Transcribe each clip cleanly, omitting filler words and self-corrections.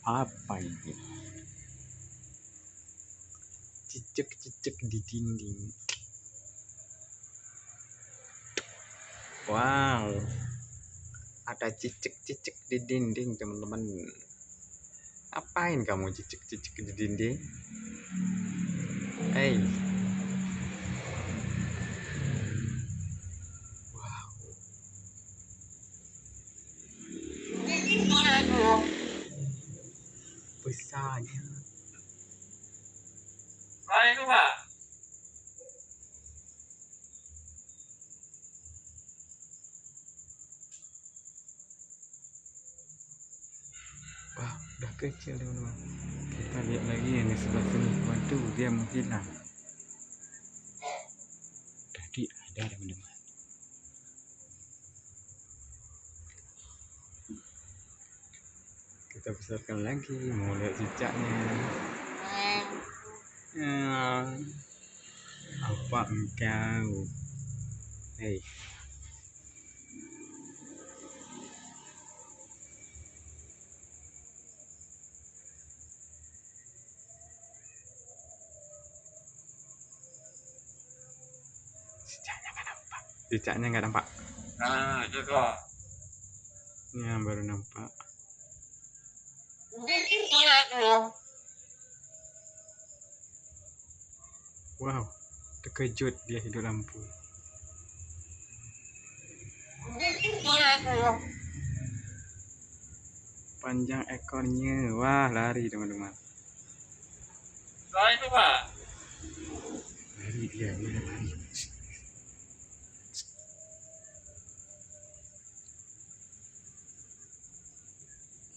Apa ini? Cicak-cicak di dinding. Wow, ada cicak-cicak di dinding, teman-teman. Apain kamu cicak-cicak di dinding? Hey. Wow. Besarnya. Itu Pak. Wah, udah kecil teman-teman. Kita lihat lagi ini sebelah sini. Waduh, dia menghilang. Tadi ada teman-teman. Kita besarkan lagi, mau lihat cicaknya. Apa engkau? Hei. Cicaknya nggak nampak. Nah, itu kok. Ini yang baru nampak. Wow, terkejut dia hidup lampu. Panjang ekornya, wah lari teman-teman. Itu Pak. Lari dia lari.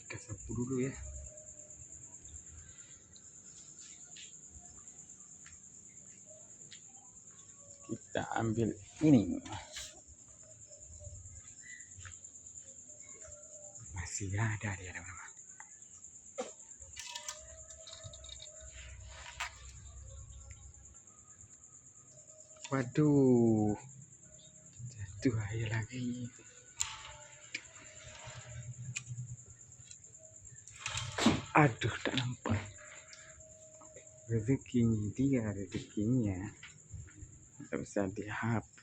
Kita sapu dulu ya. Kita ambil ini. Masih ada dia teman-teman. Waduh, jatuh air lagi. Aduh, tak nampak. Rezekinya dia, rezekinya tak bisa dihapus.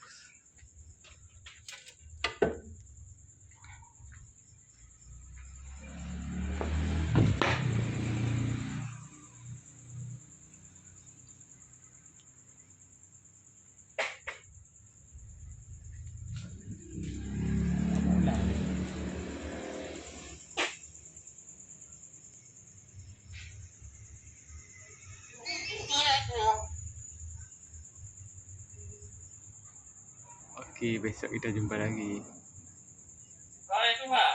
Oke, besok kita jumpa lagi. Itu Pak.